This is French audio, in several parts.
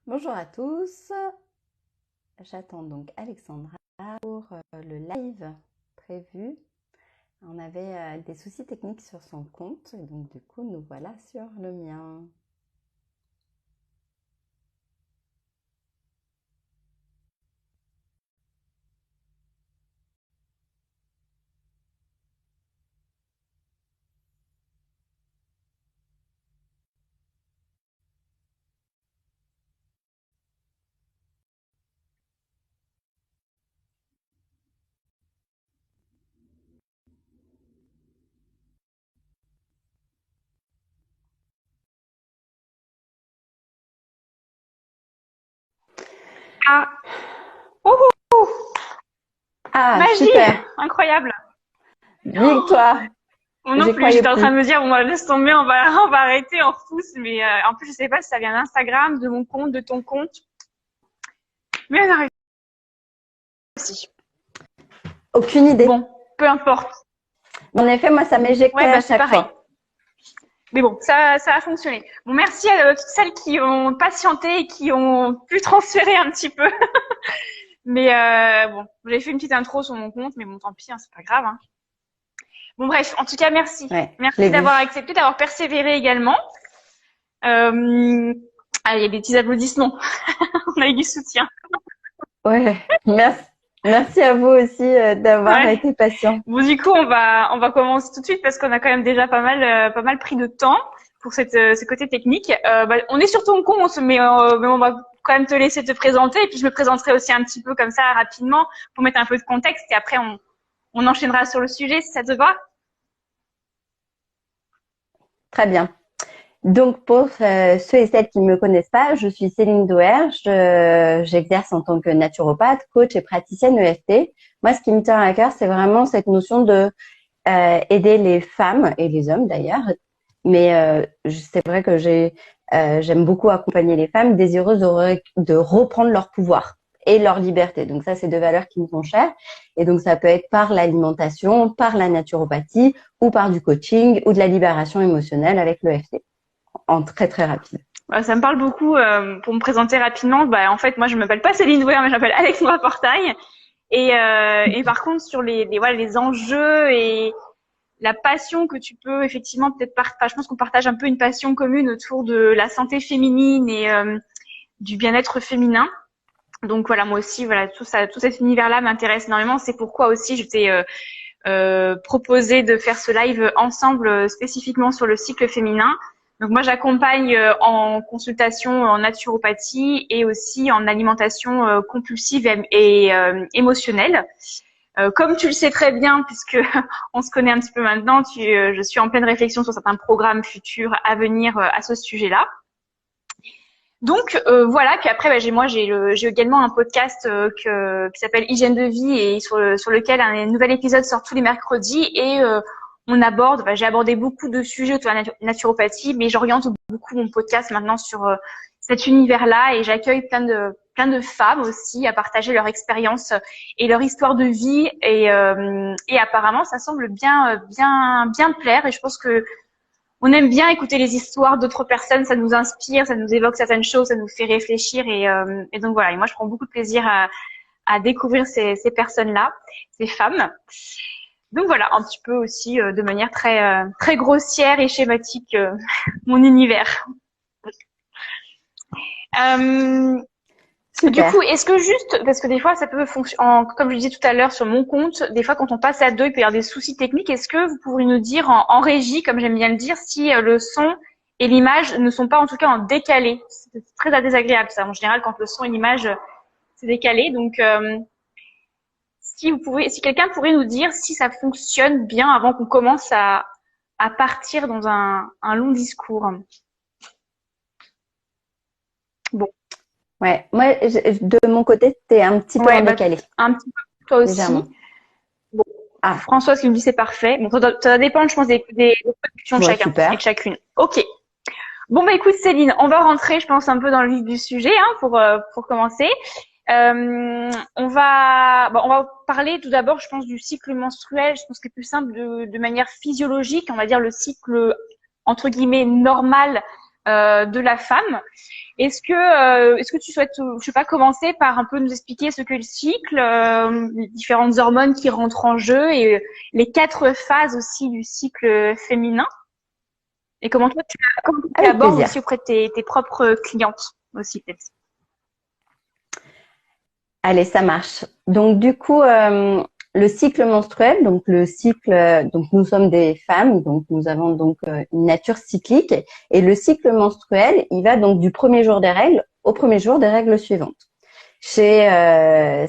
Bonjour à tous, j'attends donc Alexandra pour le live prévu. On avait des soucis techniques sur son compte, et donc du coup nous voilà sur le mien. Ah, ouhou, Ah, magie, super, incroyable. victoire, Moi non j'y plus, croyais j'étais en train plus. de me dire, bon, bah, laisse tomber, on va arrêter, on repousse. Mais en plus, je sais pas si ça vient d'Instagram, de mon compte, de ton compte. Mais on a réussi. Aucune idée. Bon, peu importe. En effet, moi ça m'éjectait Ouais, à bah c'est chaque pareil. fois. Mais bon, ça a fonctionné. Bon, merci à toutes celles qui ont patienté et qui ont pu transférer un petit peu. Mais bon, j'ai fait une petite intro sur mon compte, mais bon, tant pis, hein, c'est pas grave. Hein. Bon, bref, en tout cas, merci. Ouais, je l'ai Merci d'avoir vu. accepté, d'avoir persévéré également. Ah, il y a des petits applaudissements. On a eu du soutien. Ouais, merci. Merci à vous aussi d'avoir Ouais. été patient. Bon, du coup, on va commencer tout de suite parce qu'on a quand même déjà pas mal pris de temps pour ce côté technique. Bah, on est sur ton compte, mais on va quand même te laisser te présenter et puis je me présenterai aussi un petit peu comme ça rapidement pour mettre un peu de contexte et après on enchaînera sur le sujet si ça te va. Très bien. Donc, pour ceux et celles qui ne me connaissent pas, je suis Céline Douer. J'exerce en tant que naturopathe, coach et praticienne EFT. Moi, ce qui me tient à cœur, c'est vraiment cette notion de aider les femmes et les hommes d'ailleurs. Mais c'est vrai que j'aime beaucoup accompagner les femmes désireuses de reprendre leur pouvoir et leur liberté. Donc ça, c'est deux valeurs qui me sont chères. Et donc ça peut être par l'alimentation, par la naturopathie ou par du coaching ou de la libération émotionnelle avec l'EFT en très très rapide. Ça me parle beaucoup. Pour me présenter rapidement, bah, en fait, moi, je m'appelle pas Céline Douer, mais je m'appelle Alexandra Portail. Et par contre, sur voilà, les enjeux et la passion que tu peux effectivement peut-être partager. Je pense qu'on partage un peu une passion commune autour de la santé féminine et du bien-être féminin. Donc voilà, moi aussi, voilà, tout cet univers-là m'intéresse énormément. C'est pourquoi aussi je t'ai proposé de faire ce live ensemble spécifiquement sur le cycle féminin. Donc moi, j'accompagne en consultation en naturopathie et aussi en alimentation compulsive et émotionnelle. Comme tu le sais très bien, puisque on se connaît un petit peu maintenant, je suis en pleine réflexion sur certains programmes futurs à venir à ce sujet-là. Donc voilà, puis après j'ai également un podcast qui s'appelle Hygiène de vie et sur lequel un nouvel épisode sort tous les mercredis et on aborde, j'ai abordé beaucoup de sujets autour de la naturopathie, mais j'oriente beaucoup mon podcast maintenant sur cet univers-là et j'accueille plein de femmes aussi à partager leur expérience et leur histoire de vie et apparemment ça semble bien plaire et je pense que on aime bien écouter les histoires d'autres personnes, ça nous inspire, ça nous évoque certaines choses, ça nous fait réfléchir et donc voilà. Et moi, je prends beaucoup de plaisir à découvrir ces personnes-là, ces femmes. Donc voilà, un petit peu aussi de manière très grossière et schématique mon univers. Euh, du Super. coup, est-ce que juste, parce que des fois, ça peut fonctionner, comme je le disais tout à l'heure sur mon compte, des fois, quand on passe à deux, il peut y avoir des soucis techniques. Est-ce que vous pourriez nous dire en régie, comme j'aime bien le dire, si le son et l'image ne sont pas en tout cas en décalé? C'est très désagréable ça. En général, quand le son et l'image c'est décalé. Donc, si quelqu'un pourrait nous dire si ça fonctionne bien avant qu'on commence à partir dans un long discours. Bon, Ouais, moi de mon côté, c'était un petit peu ouais, en bah décalé, un petit peu toi aussi. légèrement. Bon, Ah, Françoise qui me dit c'est parfait. Bon, ça va dépendre, je pense, des productions de ouais, chacun et de super. chacune. Ok. Bon, bah écoute, Céline, on va rentrer, je pense, un peu dans le vif du sujet pour commencer. On va parler tout d'abord, je pense, du cycle menstruel. Je pense que c'est plus simple de manière physiologique, on va dire le cycle entre guillemets normal de la femme. Est-ce que tu souhaites, je sais pas, commencer par un peu nous expliquer ce que le cycle, les différentes hormones qui rentrent en jeu et les 4 phases aussi du cycle féminin? Et comment tu Avec l'abordes plaisir. aussi auprès de tes propres clientes aussi, peut-être. Allez, ça marche. Donc du coup, le cycle menstruel, donc le cycle, donc nous sommes des femmes, donc nous avons donc une nature cyclique, et le cycle menstruel, il va donc du premier jour des règles au premier jour des règles suivantes. Chez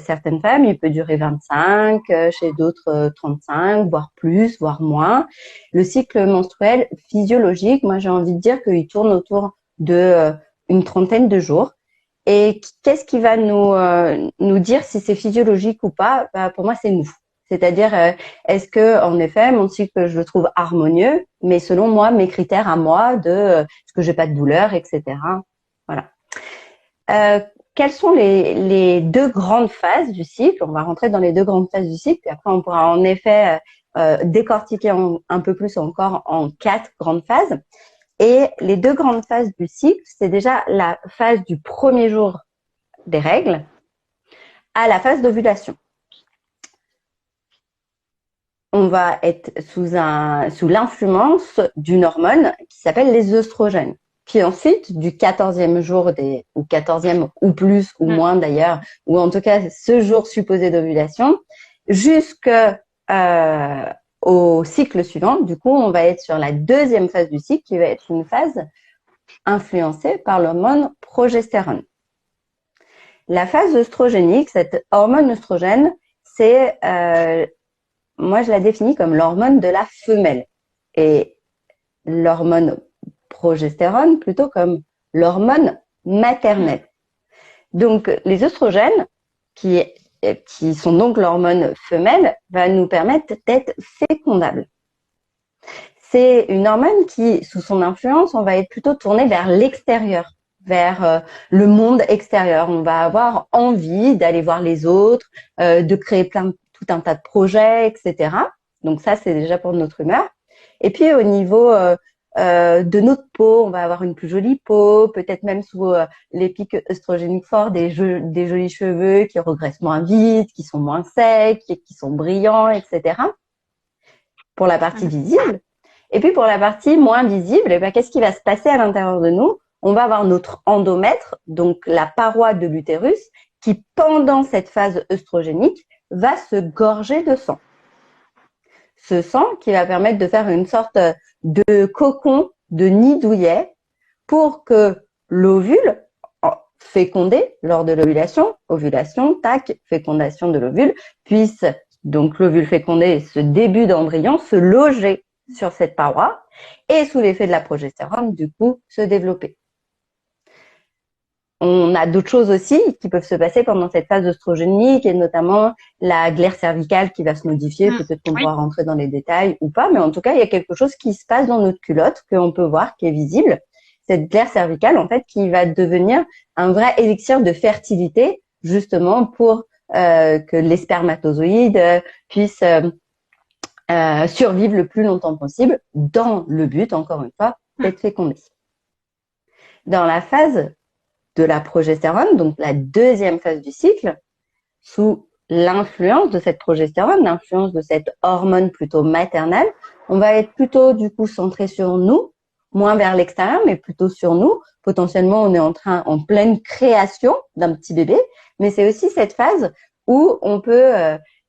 certaines femmes, il peut durer 25, chez d'autres 35, voire plus, voire moins. Le cycle menstruel physiologique, moi j'ai envie de dire qu'il tourne autour de une trentaine de jours. Et qu'est-ce qui va nous dire si c'est physiologique ou pas? Bah, pour moi, c'est nous. C'est-à-dire, est-ce que, en effet, mon cycle, je le trouve harmonieux, mais selon moi, mes critères à moi de est-ce que j'ai pas de douleur, etc. Voilà. Quelles sont les 2 grandes phases du cycle? On va rentrer dans les 2 grandes phases du cycle, et après on pourra en effet décortiquer un peu plus encore en 4 grandes phases. Et les 2 grandes phases du cycle, c'est déjà la phase du premier jour des règles à la phase d'ovulation. On va être sous l'influence d'une hormone qui s'appelle les œstrogènes. Puis ensuite, du 14e jour ou 14e ou plus ou moins d'ailleurs, ou en tout cas ce jour supposé d'ovulation, jusqu'au cycle suivant. Du coup, on va être sur la 2e phase du cycle qui va être une phase influencée par l'hormone progestérone. La phase œstrogénique, cette hormone œstrogène, c'est, moi je la définis comme l'hormone de la femelle et l'hormone progestérone plutôt comme l'hormone maternelle. Donc les œstrogènes, qui sont donc l'hormone femelle, va nous permettre d'être fécondables. C'est une hormone qui, sous son influence, on va être plutôt tourné vers l'extérieur, vers le monde extérieur. On va avoir envie d'aller voir les autres, de créer tout un tas de projets, etc. Donc ça, c'est déjà pour notre humeur. Et puis au niveau de notre peau, on va avoir une plus jolie peau, peut-être même sous les pics œstrogéniques forts, des jolis cheveux qui regressent moins vite, qui sont moins secs, qui sont brillants, etc. Pour la partie visible. Et puis pour la partie moins visible, qu'est-ce qui va se passer à l'intérieur de nous? On va avoir notre endomètre, donc la paroi de l'utérus, qui pendant cette phase œstrogénique va se gorger de sang. Ce sang qui va permettre de faire une sorte de cocon, de nid douillet, pour que l'ovule fécondé lors de l'ovulation, tac, fécondation de l'ovule, puisse donc l'ovule fécondé, ce début d'embryon, se loger sur cette paroi et sous l'effet de la progestérone, du coup, se développer. On a d'autres choses aussi qui peuvent se passer pendant cette phase œstrogénique et notamment la glaire cervicale qui va se modifier. Peut-être qu'on pourra rentrer dans les détails ou pas, mais en tout cas, il y a quelque chose qui se passe dans notre culotte qu'on peut voir, qui est visible. Cette glaire cervicale, en fait, qui va devenir un vrai élixir de fertilité, justement pour que les spermatozoïdes puissent survivre le plus longtemps possible dans le but, encore une fois, d'être fécondés. Dans la phase de la progestérone, donc la 2e phase du cycle, sous l'influence de cette progestérone, l'influence de cette hormone plutôt maternelle, on va être plutôt du coup centré sur nous, moins vers l'extérieur, mais plutôt sur nous. Potentiellement, on est en pleine création d'un petit bébé, mais c'est aussi cette phase où on peut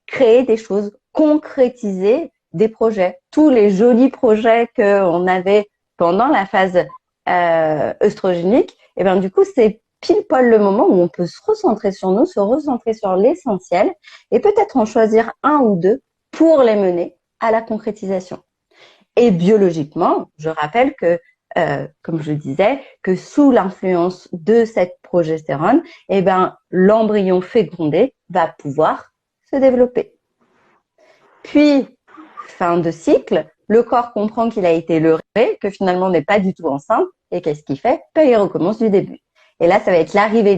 créer des choses, concrétiser des projets. Tous les jolis projets qu'on avait pendant la phase œstrogénique, et bien du coup, c'est pile poil le moment où on peut se recentrer sur nous, se recentrer sur l'essentiel et peut-être en choisir un ou deux pour les mener à la concrétisation. Et biologiquement, je rappelle que, comme je disais, que sous l'influence de cette progestérone, eh ben, l'embryon fécondé va pouvoir se développer. Puis, fin de cycle, le corps comprend qu'il a été leurré, que finalement on n'est pas du tout enceinte, et qu'est-ce qu'il fait? Il recommence du début. Et là, ça va être l'arrivée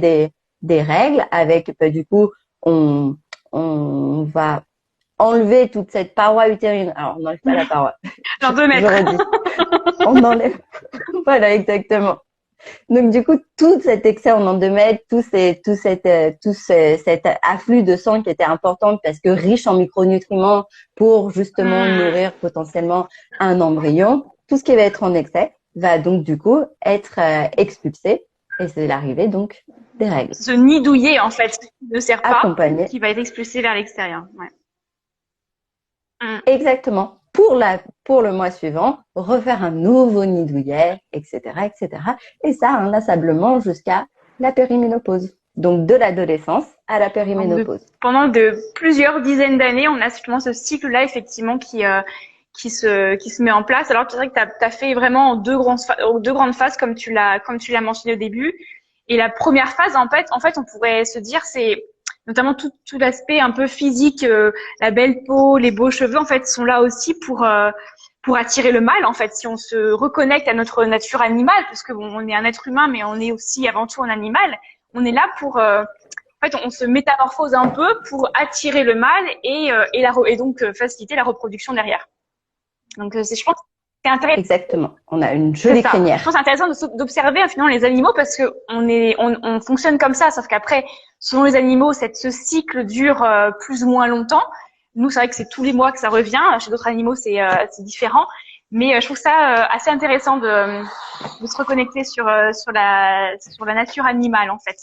des règles avec, du coup, on va enlever toute cette paroi utérine. Alors, on n'enlève pas la paroi. Genre 2 mètres. Je redis. On enlève. Voilà, exactement. Donc, du coup, tout cet excès en endomètre, cet afflux de sang qui était important parce que riche en micronutriments pour justement nourrir potentiellement un embryon, tout ce qui va être en excès va donc, du coup, être expulsé. Et c'est l'arrivée, donc, des règles. Ce nid douillet, en fait, qui ne sert pas, Accompagné. qui va être expulsé vers l'extérieur. Ouais. Exactement. Pour le mois suivant, refaire un nouveau nid douillet, etc., etc. Et ça, inlassablement jusqu'à la périménopause. Donc, de l'adolescence à la périménopause. Pendant plusieurs dizaines d'années, on a justement ce cycle-là, effectivement, qui se met en place. Alors, c'est vrai que tu as fait vraiment deux grandes phases, comme tu l'as mentionné au début. Et la première phase, en fait, on pourrait se dire, c'est notamment tout l'aspect un peu physique, la belle peau, les beaux cheveux, en fait, sont là aussi pour attirer le mâle, en fait. Si on se reconnecte à notre nature animale, parce que bon, on est un être humain, mais on est aussi avant tout un animal. On est là pour, en fait, on se métamorphose un peu pour attirer le mâle et donc faciliter la reproduction derrière. Donc, je pense que c'est intéressant. Exactement. On a une jolie crinière. Je pense que c'est intéressant d'observer finalement les animaux parce que on fonctionne comme ça, sauf qu'après, selon les animaux, ce cycle dure plus ou moins longtemps. Nous, c'est vrai que c'est tous les mois que ça revient. Chez d'autres animaux, c'est différent. Mais je trouve ça assez intéressant de se reconnecter sur la nature animale, en fait.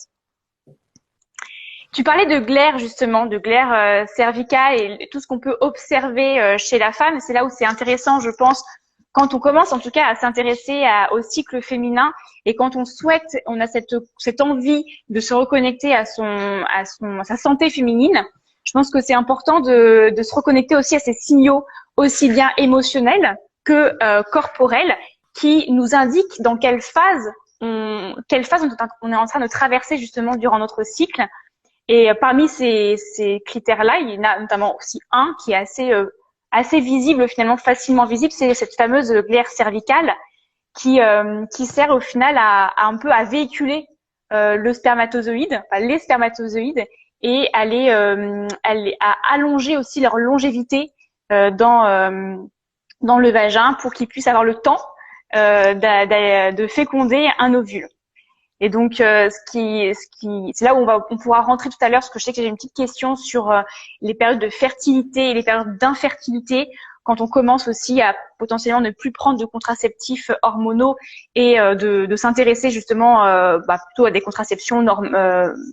Tu parlais de glaire, justement, de glaire cervicale et tout ce qu'on peut observer chez la femme. C'est là où c'est intéressant, je pense, quand on commence en tout cas à s'intéresser au cycle féminin et quand on a cette envie de se reconnecter à sa santé féminine. Je pense que c'est important de se reconnecter aussi à ces signaux aussi bien émotionnels que corporels qui nous indiquent dans quelle phase on est en train de traverser justement durant notre cycle. Et parmi ces critères-là, il y en a notamment aussi un qui est assez visible, finalement facilement visible, c'est cette fameuse glaire cervicale qui sert au final à véhiculer le spermatozoïde, enfin les spermatozoïdes, et à allonger aussi leur longévité dans le vagin pour qu'ils puissent avoir le temps de féconder un ovule. Et donc, c'est là où on pourra rentrer tout à l'heure, parce que je sais que j'ai une petite question sur les périodes de fertilité et les périodes d'infertilité, quand on commence aussi à potentiellement ne plus prendre de contraceptifs hormonaux et de s'intéresser justement plutôt à des contraceptions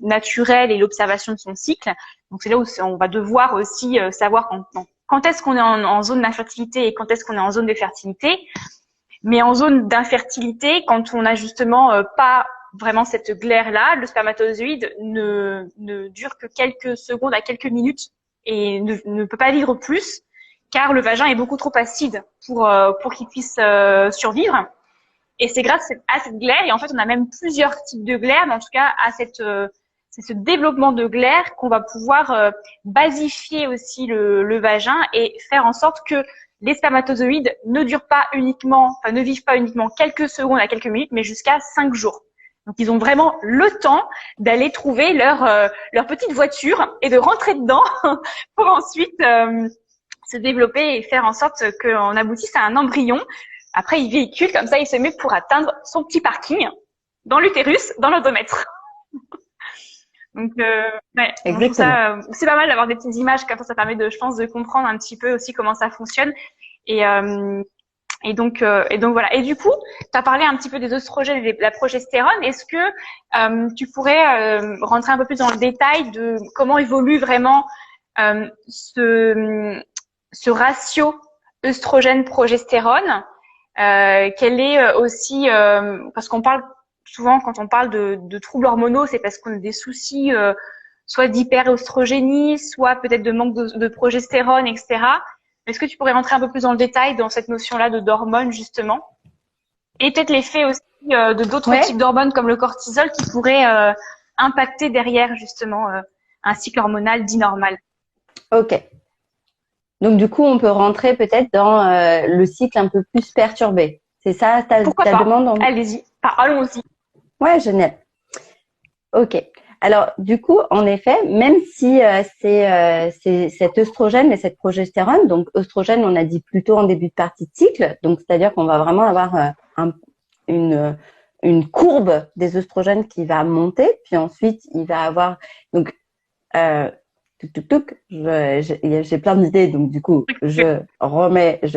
naturelles et l'observation de son cycle. Donc, c'est là où on va devoir aussi savoir quand est-ce qu'on est en zone d'infertilité et quand est-ce qu'on est en zone de fertilité. Mais en zone d'infertilité, quand on a justement pas vraiment cette glaire-là, le spermatozoïde ne dure que quelques secondes à quelques minutes et ne peut pas vivre plus, car le vagin est beaucoup trop acide pour qu'il puisse survivre. Et c'est grâce à cette glaire, et en fait on a même plusieurs types de glaire, mais en tout cas c'est ce développement de glaire qu'on va pouvoir basifier aussi le vagin et faire en sorte que les spermatozoïdes ne vivent pas uniquement quelques secondes à quelques minutes, mais jusqu'à 5 jours. Donc, ils ont vraiment le temps d'aller trouver leur petite voiture et de rentrer dedans pour ensuite se développer et faire en sorte qu'on aboutisse à un embryon. Après, il véhicule, comme ça, il se met pour atteindre son petit parking dans l'utérus, dans l'endomètre. Donc, ouais, c'est pas mal d'avoir des petites images comme ça permet je pense, de comprendre un petit peu aussi comment ça fonctionne. Et donc voilà. Et du coup, tu as parlé un petit peu des oestrogènes et de la progestérone. Est-ce que tu pourrais rentrer un peu plus dans le détail de comment évolue vraiment ce ratio œstrogène-progestérone? Quel est aussi parce qu'on parle souvent quand on parle de troubles hormonaux, c'est parce qu'on a des soucis soit d'hyperoestrogénie, soit peut-être de manque de progestérone, etc. Est-ce que tu pourrais rentrer un peu plus dans le détail dans cette notion-là d'hormones, justement? Et peut-être l'effet aussi de d'autres types d'hormones comme le cortisol qui pourraient impacter derrière, justement, un cycle hormonal dit normal. Ok. Donc, du coup, on peut rentrer peut-être dans le cycle un peu plus perturbé. C'est ça ta demande? Allez-y. Allons-y. Ouais, génial. Ok. Alors, du coup, en effet, même si c'est cet œstrogène et cette progestérone, donc œstrogène, on a dit plutôt en début de partie de cycle, donc c'est-à-dire qu'on va vraiment avoir une, une courbe des œstrogènes qui va monter, puis ensuite il va avoir donc j'ai plein d'idées, donc du coup je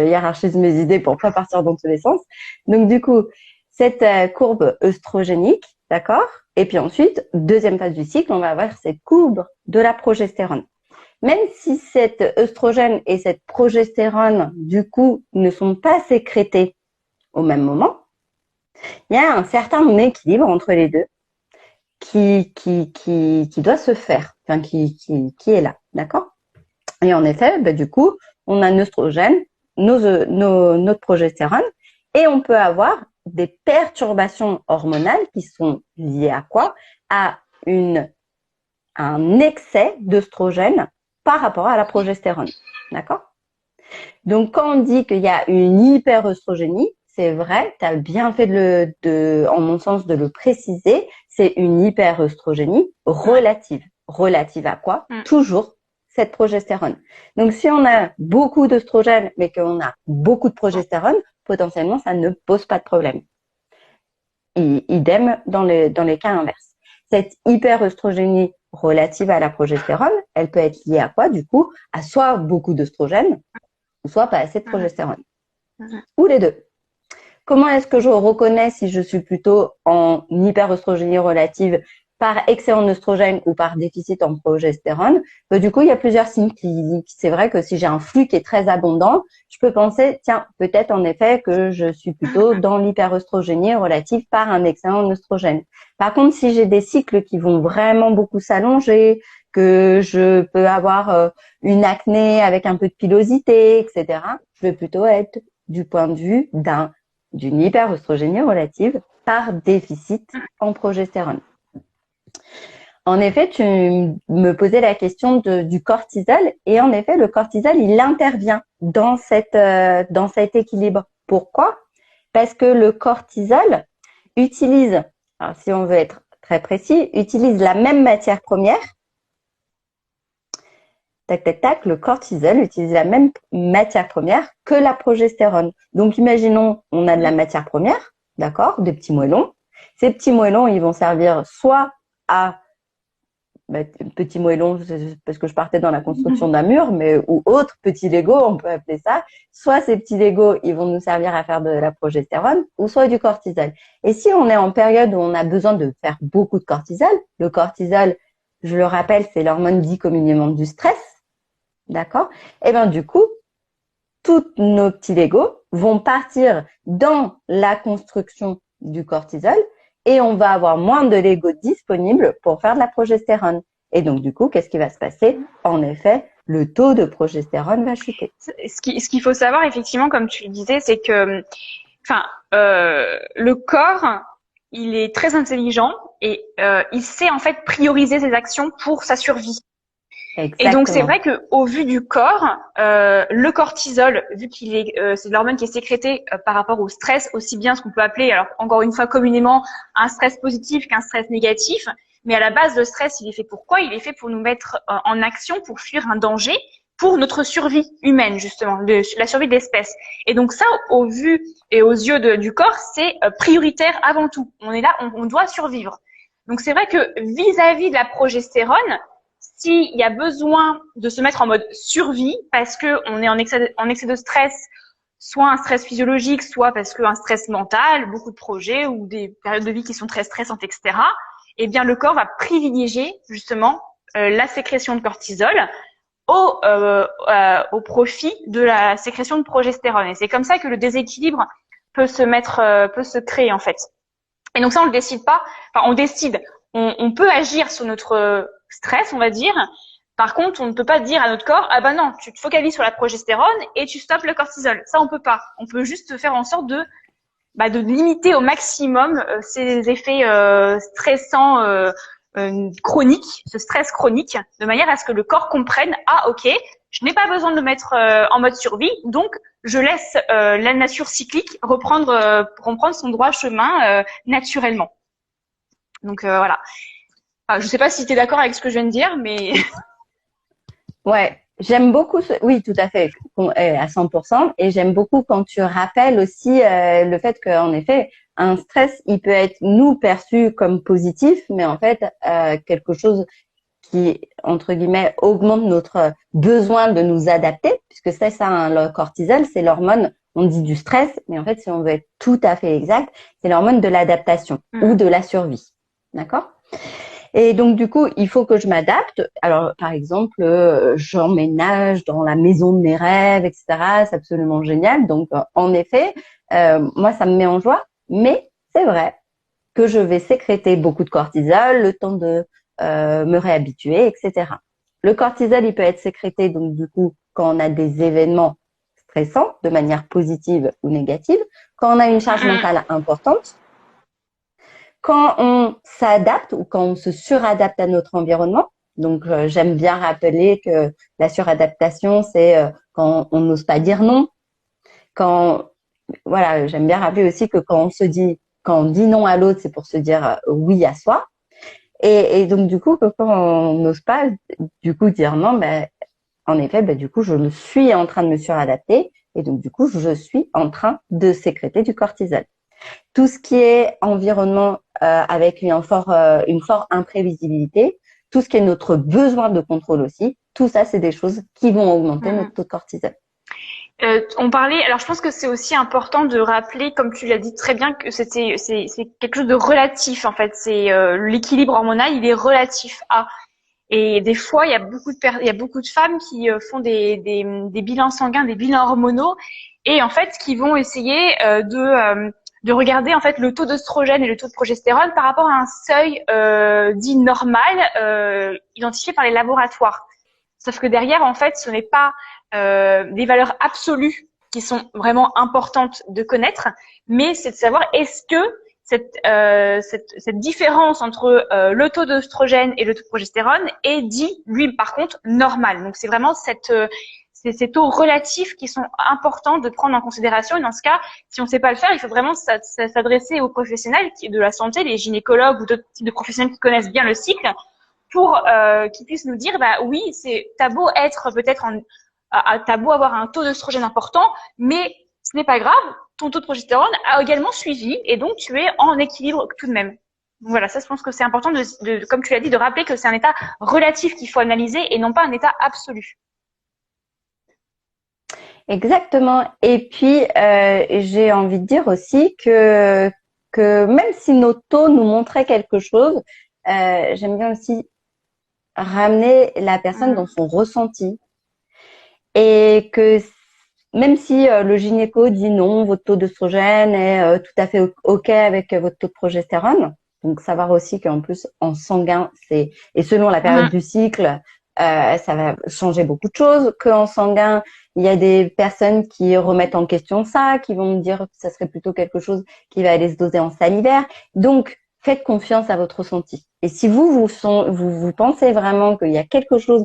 hiérarchise mes idées pour pas partir dans tous les sens. Donc du coup cette courbe œstrogénique, d'accord, et puis ensuite deuxième phase du cycle, on va avoir cette courbe de la progestérone. Même si cet œstrogène et cette progestérone du coup ne sont pas sécrétés au même moment, il y a un certain équilibre entre les deux qui doit se faire, enfin qui est là, d'accord? Et en effet, du coup, on a notre oestrogène, notre progestérone, et on peut avoir des perturbations hormonales qui sont liées à quoi? À un excès d'œstrogène par rapport à la progestérone, d'accord? Donc, quand on dit qu'il y a une hyperœstrogénie, c'est vrai, tu as bien fait en mon sens, de le préciser, c'est une hyperœstrogénie relative. Relative à quoi? Toujours cette progestérone. Donc, si on a beaucoup d'œstrogène, mais qu'on a beaucoup de progestérone, potentiellement, ça ne pose pas de problème. Idem dans les cas inverses. Cette hyperœstrogénie relative à la progestérone, elle peut être liée à quoi, du coup? À soit beaucoup d'œstrogène, ou soit pas assez de progestérone. Ou les deux. Comment est-ce que je reconnais si je suis plutôt en hyperœstrogénie relative par excès en œstrogène ou par déficit en progestérone? Du coup, il y a plusieurs signes cliniques. C'est vrai que si j'ai un flux qui est très abondant, je peux penser, tiens, peut-être en effet que je suis plutôt dans l'hyperœstrogénie relative par un excès en œstrogène. Par contre, si j'ai des cycles qui vont vraiment beaucoup s'allonger, que je peux avoir une acné avec un peu de pilosité, etc., je vais plutôt être du point de vue d'une hyperœstrogénie relative par déficit en progestérone. En effet, tu me posais la question du cortisol, et en effet, le cortisol, il intervient dans cet équilibre. Pourquoi? Parce que le cortisol utilise, alors si on veut être très précis, utilise la même matière première. Tac, tac, tac, le cortisol utilise la même matière première que la progestérone. Donc, imaginons, on a de la matière première, d'accord, des petits moellons. Ces petits moellons, ils vont servir soit à petits moellons, parce que je partais dans la construction d'un mur, ou autres petits Lego, on peut appeler ça. Soit ces petits Lego, ils vont nous servir à faire de la progestérone, ou soit du cortisol. Et si on est en période où on a besoin de faire beaucoup de cortisol, le cortisol, je le rappelle, c'est l'hormone dit communément du stress, d'accord? Et bien du coup, tous nos petits Legos vont partir dans la construction du cortisol et on va avoir moins de Legos disponibles pour faire de la progestérone. Et donc du coup, qu'est-ce qui va se passer? En effet, le taux de progestérone va chuter. Ce qu'il faut savoir, effectivement, comme tu le disais, c'est que le corps, il est très intelligent et il sait en fait prioriser ses actions pour sa survie. Exactement. Et donc c'est vrai que au vu du corps, le cortisol, vu qu'il est, c'est l'hormone qui est sécrétée par rapport au stress, aussi bien ce qu'on peut appeler, alors encore une fois communément, un stress positif qu'un stress négatif. Mais à la base, le stress, il est fait pour quoi? Il est fait pour nous mettre en action, pour fuir un danger, pour notre survie humaine justement, la survie de l'espèce. Et donc ça, au vu et aux yeux du corps, c'est prioritaire avant tout. On est là, on doit survivre. Donc c'est vrai que vis-à-vis de la progestérone, s'il y a besoin de se mettre en mode survie parce que on est en excès de stress, soit un stress physiologique, soit parce qu'un stress mental, beaucoup de projets ou des périodes de vie qui sont très stressantes, etc., eh bien le corps va privilégier justement la sécrétion de cortisol au profit de la sécrétion de progestérone. Et c'est comme ça que le déséquilibre peut se créer en fait. Et donc ça, on le décide pas. Enfin, on décide. On peut agir sur notre stress, on va dire. Par contre, on ne peut pas dire à notre corps, ah ben non, tu te focalises sur la progestérone et tu stoppes le cortisol. Ça, on peut pas. On peut juste faire en sorte de limiter au maximum ces effets stressants chroniques, ce stress chronique, de manière à ce que le corps comprenne, ah ok, je n'ai pas besoin de me mettre en mode survie, donc je laisse la nature cyclique reprendre son droit chemin naturellement. Donc voilà. Je sais pas si tu es d'accord avec ce que je viens de dire, mais Ouais, j'aime beaucoup oui, tout à fait, à 100%. Et j'aime beaucoup quand tu rappelles aussi le fait qu'en effet, un stress, il peut être nous perçu comme positif, mais en fait, quelque chose qui, entre guillemets, augmente notre besoin de nous adapter, puisque c'est ça, hein, le cortisol, c'est l'hormone, on dit du stress, mais en fait, si on veut être tout à fait exact, c'est l'hormone de l'adaptation ou de la survie. D'accord? Et donc, du coup, il faut que je m'adapte. Alors, par exemple, j'emménage dans la maison de mes rêves, etc. C'est absolument génial. Donc, en effet, moi, ça me met en joie. Mais c'est vrai que je vais sécréter beaucoup de cortisol, le temps de me réhabituer, etc. Le cortisol, il peut être sécrété, donc du coup, quand on a des événements stressants, de manière positive ou négative, quand on a une charge mentale importante, quand on s'adapte ou quand on se suradapte à notre environnement. Donc, j'aime bien rappeler que la suradaptation, c'est quand on n'ose pas dire non. Voilà, j'aime bien rappeler aussi que quand on dit non à l'autre, c'est pour se dire oui à soi. Et donc, du coup, que quand on n'ose pas, du coup, dire non, en effet, du coup, je suis en train de me suradapter. Et donc, du coup, je suis en train de sécréter du cortisol. Tout ce qui est environnement avec une forte imprévisibilité, tout ce qui est notre besoin de contrôle aussi, tout ça, c'est des choses qui vont augmenter notre taux de cortisol. On parlait, alors je pense que c'est aussi important de rappeler, comme tu l'as dit très bien, que c'est quelque chose de relatif en fait. C'est l'équilibre hormonal, il est relatif à. Et des fois, il y a beaucoup de femmes qui font des bilans sanguins, des bilans hormonaux, et en fait, qui vont essayer de regarder en fait le taux d'œstrogène et le taux de progestérone par rapport à un seuil dit normal identifié par les laboratoires. Sauf que derrière, en fait, ce n'est pas des valeurs absolues qui sont vraiment importantes de connaître, mais c'est de savoir est-ce que cette différence entre le taux d'œstrogène et le taux de progestérone est dit, lui, par contre, normal. Donc, c'est vraiment ces taux relatifs qui sont importants de prendre en considération. Et dans ce cas, si on ne sait pas le faire, il faut vraiment s'adresser aux professionnels de la santé, les gynécologues ou d'autres types de professionnels qui connaissent bien le cycle, pour qu'ils puissent nous dire, oui, t'as beau être peut-être t'as beau avoir un taux d'œstrogène important, mais ce n'est pas grave, ton taux de progestérone a également suivi et donc tu es en équilibre tout de même. Voilà, ça je pense que c'est important comme tu l'as dit, de rappeler que c'est un état relatif qu'il faut analyser et non pas un état absolu. Exactement. Et puis, j'ai envie de dire aussi que même si nos taux nous montraient quelque chose, j'aime bien aussi ramener la personne dans son ressenti. Et que même si le gynéco dit non, votre taux d'œstrogène est tout à fait OK avec votre taux de progestérone, donc savoir aussi qu'en plus en sanguin, et selon la période du cycle, ça va changer beaucoup de choses, qu'en sanguin, il y a des personnes qui remettent en question ça, qui vont me dire que ça serait plutôt quelque chose qui va aller se doser en salivaire. Donc, faites confiance à votre ressenti. Et si vous pensez vraiment qu'il y a quelque chose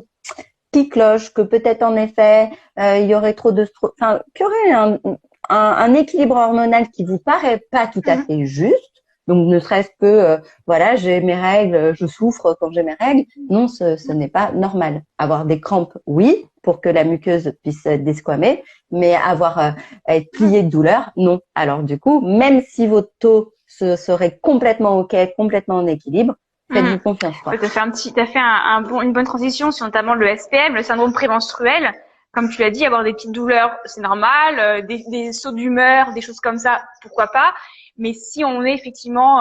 qui cloche, que peut-être en effet il y aurait trop qu'il y aurait un équilibre hormonal qui vous paraît pas tout à fait juste. Donc ne serait-ce que voilà, j'ai mes règles, je souffre quand j'ai mes règles. Non, ce n'est pas normal. Avoir des crampes, oui, pour que la muqueuse puisse desquamer, mais être plié de douleur, non. Alors du coup, même si votre taux serait complètement OK, complètement en équilibre, faites-vous confiance, quoi. T'as fait une bonne transition sur notamment le SPM, le syndrome prémenstruel. Comme tu l'as dit, avoir des petites douleurs, c'est normal, des sauts d'humeur, des choses comme ça, pourquoi pas. Mais si on est effectivement,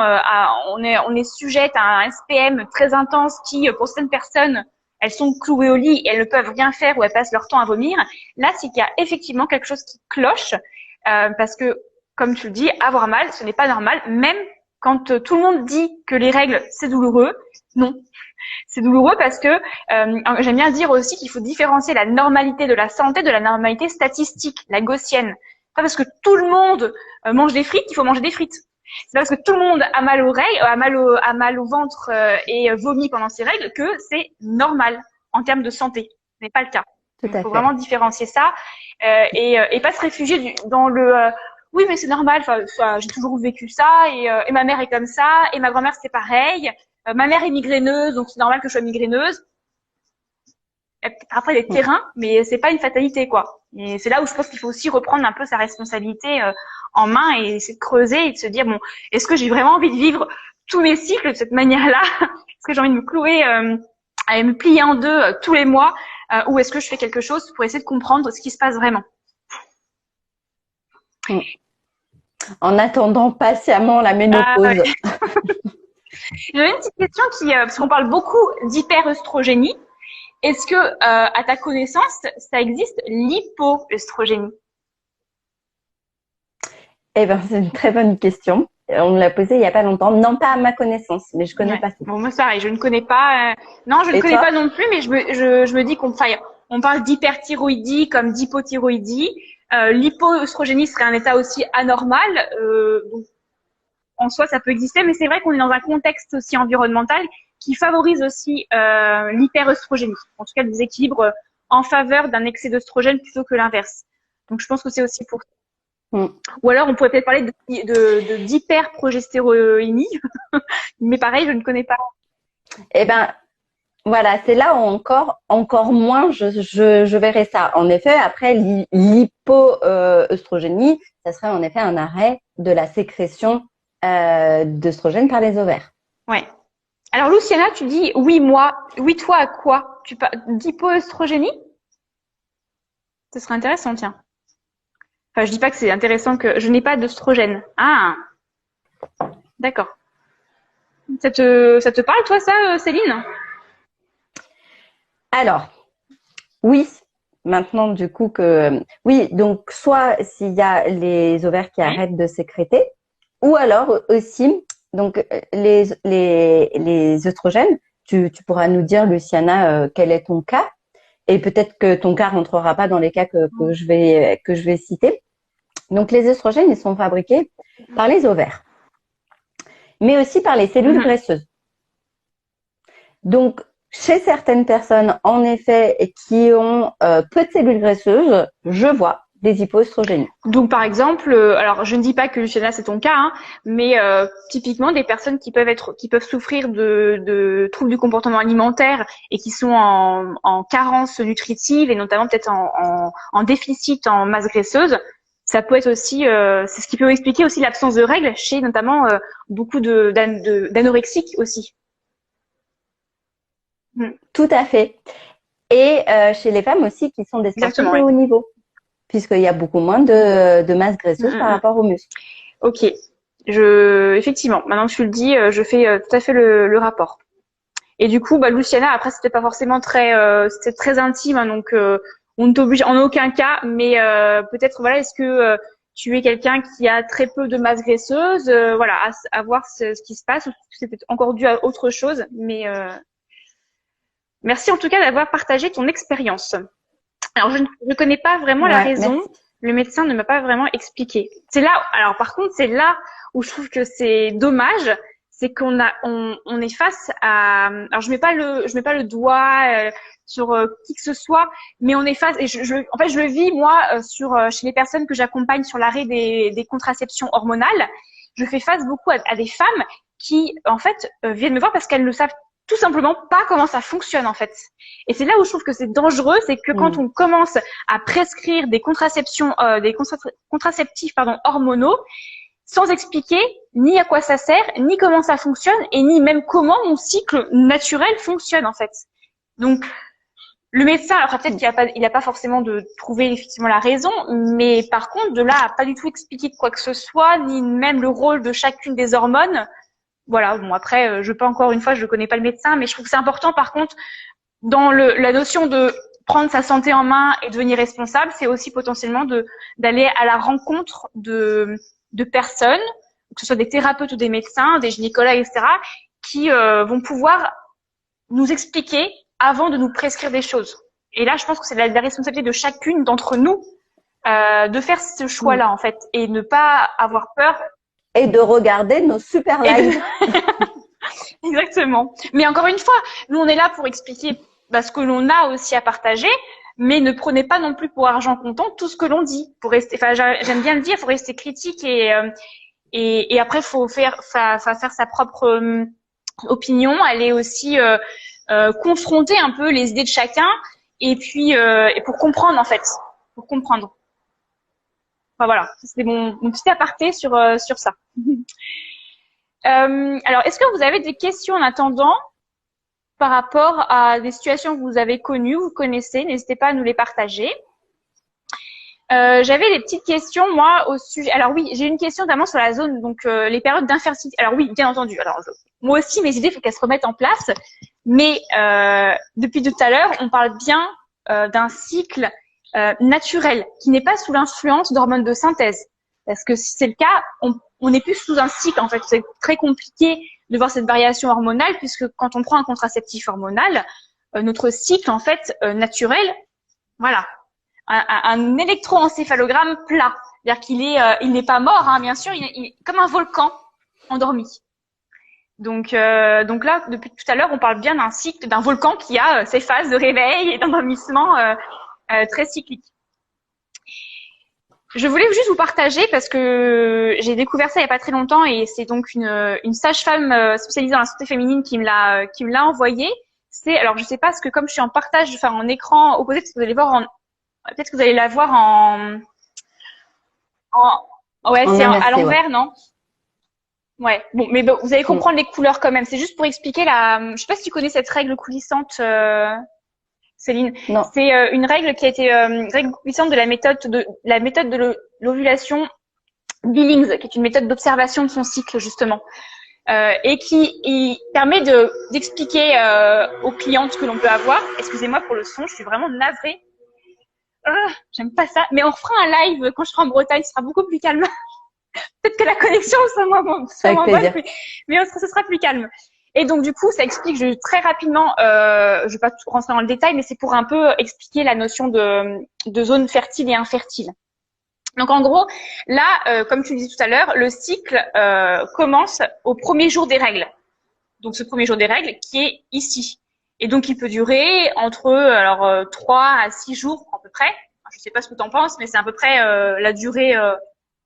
on est sujette à un SPM très intense qui, pour certaines personnes, elles sont clouées au lit et elles ne peuvent rien faire ou elles passent leur temps à vomir. Là, c'est qu'il y a effectivement quelque chose qui cloche, parce que, comme tu le dis, avoir mal, ce n'est pas normal, même quand tout le monde dit que les règles, c'est douloureux, non. C'est douloureux parce que j'aime bien dire aussi qu'il faut différencier la normalité de la santé de la normalité statistique, la gaussienne. Pas parce que tout le monde mange des frites qu'il faut manger des frites. C'est pas parce que tout le monde a mal aux règles, a mal au ventre et vomit pendant ses règles que c'est normal en termes de santé. Ce n'est pas le cas. Il faut vraiment différencier ça et pas se réfugier dans le oui, mais c'est normal. Enfin, j'ai toujours vécu ça et ma mère est comme ça et ma grand-mère c'est pareil. ma mère est migraineuse, donc c'est normal que je sois migraineuse. Il y a peut-être parfois des terrains, mais c'est pas une fatalité, quoi. Et c'est là où je pense qu'il faut aussi reprendre un peu sa responsabilité en main et essayer de creuser et de se dire, bon, est-ce que j'ai vraiment envie de vivre tous mes cycles de cette manière-là? Est-ce que j'ai envie de me clouer, à me plier en deux tous les mois, ou est-ce que je fais quelque chose pour essayer de comprendre ce qui se passe vraiment? En attendant patiemment la ménopause. Ouais. J'avais une petite question parce qu'on parle beaucoup d'hyperœstrogénie. Est-ce que, à ta connaissance, ça existe l'hypoœstrogénie? Eh ben, c'est une très bonne question. On me l'a posée il y a pas longtemps. Non, pas à ma connaissance, mais je connais pas ça. Bon, moi, c'est pareil, je ne connais pas. Non, je ne connais pas non plus, mais je me dis on parle d'hyperthyroïdie comme d'hypothyroïdie. L'hypoœstrogénie serait un état aussi anormal. Donc, en soi, ça peut exister, mais c'est vrai qu'on est dans un contexte aussi environnemental qui favorise aussi l'hyperœstrogénie. En tout cas, le déséquilibre en faveur d'un excès d'œstrogène plutôt que l'inverse. Donc, je pense que c'est aussi pour ça. Ou alors, on pourrait peut-être parler d'hyperprogestéronémie, mais pareil, je ne connais pas. Eh ben, voilà, c'est là où encore moins je verrais ça. En effet, après l'hypoœstrogénie, ça serait en effet un arrêt de la sécrétion d'œstrogène par les ovaires. Ouais. Alors, Luciana, tu dis oui, moi. Oui, toi, à quoi? Tu parles d'hypoœstrogénie? Ce serait intéressant, tiens. Enfin, je dis pas que c'est intéressant que je n'ai pas d'œstrogène. Ah, d'accord. Ça te parle, toi, ça, Céline? Alors, oui. Maintenant, du coup, oui, donc soit s'il y a les ovaires qui arrêtent de sécréter, ou alors aussi, donc les œstrogènes, tu pourras nous dire, Luciana, quel est ton cas, et peut-être que ton cas rentrera pas dans les cas que je vais citer. Donc les œstrogènes, ils sont fabriqués par les ovaires, mais aussi par les cellules graisseuses. Donc chez certaines personnes, en effet, qui ont peu de cellules graisseuses, je vois des hypoœstrogénies. Donc, par exemple, alors je ne dis pas que Luciana c'est ton cas, hein, mais typiquement des personnes qui peuvent souffrir de troubles du comportement alimentaire et qui sont en carence nutritive et notamment peut-être en déficit en masse graisseuse, ça peut être aussi, c'est ce qui peut expliquer aussi l'absence de règles chez notamment beaucoup d'anorexiques aussi. Tout à fait. Et chez les femmes aussi qui sont des sportifs de haut niveau, puisqu'il y a beaucoup moins de masse graisseuse par rapport aux muscles. Ok. Effectivement, maintenant que tu le dis, je fais tout à fait le rapport. Et du coup, Luciana, après, c'était pas forcément c'était très intime, hein, donc on ne t'oblige en aucun cas, mais peut-être, voilà, est-ce que tu es quelqu'un qui a très peu de masse graisseuse, voilà, à voir ce qui se passe, ou c'est peut-être encore dû à autre chose, mais merci en tout cas d'avoir partagé ton expérience. Alors, je ne connais pas vraiment la raison. Merci. Le médecin ne m'a pas vraiment expliqué. C'est là, alors par contre, c'est là où je trouve que c'est dommage, c'est qu'on est face à, alors je mets pas le doigt sur qui que ce soit, mais on est face, et en fait, je le vis moi chez les personnes que j'accompagne sur l'arrêt des contraceptions hormonales. Je fais face beaucoup à des femmes qui, en fait, viennent me voir parce qu'elles ne savent tout simplement pas comment ça fonctionne en fait. Et c'est là où je trouve que c'est dangereux, c'est que quand on commence à prescrire des contraceptions, contraceptifs hormonaux, sans expliquer ni à quoi ça sert, ni comment ça fonctionne, et ni même comment mon cycle naturel fonctionne en fait. Donc le médecin, alors peut-être qu'il a pas forcément de trouver effectivement la raison, mais par contre de là à pas du tout expliquer quoi que ce soit, ni même le rôle de chacune des hormones. Voilà, bon après, encore une fois, je ne connais pas le médecin, mais je trouve que c'est important par contre, dans la notion de prendre sa santé en main et devenir responsable, c'est aussi potentiellement d'aller à la rencontre de personnes, que ce soit des thérapeutes ou des médecins, des gynécologues, etc., qui vont pouvoir nous expliquer avant de nous prescrire des choses. Et là, je pense que c'est la responsabilité de chacune d'entre nous de faire ce choix-là, en fait, et ne pas avoir peur. Et de regarder nos super lives. Exactement. Mais encore une fois, nous, on est là pour expliquer ce que l'on a aussi à partager, mais ne prenez pas non plus pour argent comptant tout ce que l'on dit. J'aime bien le dire, il faut rester critique et après, faut faire sa propre opinion, aller aussi confronter un peu les idées de chacun, et puis et pour comprendre en fait, pour comprendre. Enfin voilà, c'est mon petit aparté sur ça. Alors, est-ce que vous avez des questions en attendant par rapport à des situations que vous avez connues, vous connaissez? N'hésitez pas à nous les partager. J'avais des petites questions, moi, au sujet. Alors oui, j'ai une question notamment sur la zone, donc les périodes d'infertilité. Alors oui, bien entendu. Alors moi aussi, mes idées, il faut qu'elles se remettent en place. Mais depuis tout à l'heure, on parle bien d'un cycle naturel qui n'est pas sous l'influence d'hormones de synthèse. Parce que si c'est le cas, on n'est plus sous un cycle. En fait, c'est très compliqué de voir cette variation hormonale, puisque quand on prend un contraceptif hormonal, notre cycle en fait naturel, voilà. Un électroencéphalogramme plat, c'est-à-dire qu'il est, il n'est pas mort, hein, bien sûr, il est comme un volcan endormi. Donc là, depuis tout à l'heure, on parle bien d'un cycle, d'un volcan qui a ses phases de réveil et d'endormissement très cycliques. Je voulais juste vous partager parce que j'ai découvert ça il y a pas très longtemps et c'est donc une sage-femme spécialisée dans la santé féminine qui me l'a envoyé. C'est, alors je sais pas, parce que comme je suis en partage, enfin en écran opposé, parce que vous allez voir peut-être que vous allez la voir ouais, c'est à l'envers, ouais. Non? Ouais. Bon, mais bon, vous allez comprendre les couleurs quand même. C'est juste pour expliquer je sais pas si tu connais cette règle coulissante, Céline. Non. C'est une règle qui a été règle coulissante de la méthode de l'ovulation Billings, qui est une méthode d'observation de son cycle justement, et qui permet d'expliquer aux clientes que l'on peut avoir. Excusez-moi pour le son, je suis vraiment navrée. J'aime pas ça, mais on refera un live quand je serai en Bretagne, ce sera beaucoup plus calme. Peut-être que la connexion soit moins bonne, mais ce sera plus calme. Et donc du coup, ça explique très rapidement, je vais pas tout rentrer dans le détail, mais c'est pour un peu expliquer la notion de zone fertile et infertile. Donc en gros, là, comme tu le disais tout à l'heure, le cycle commence au premier jour des règles. Donc ce premier jour des règles qui est ici. Et donc, il peut durer entre 3 à 6 jours à peu près. Je sais pas ce que tu en penses, mais c'est à peu près la durée,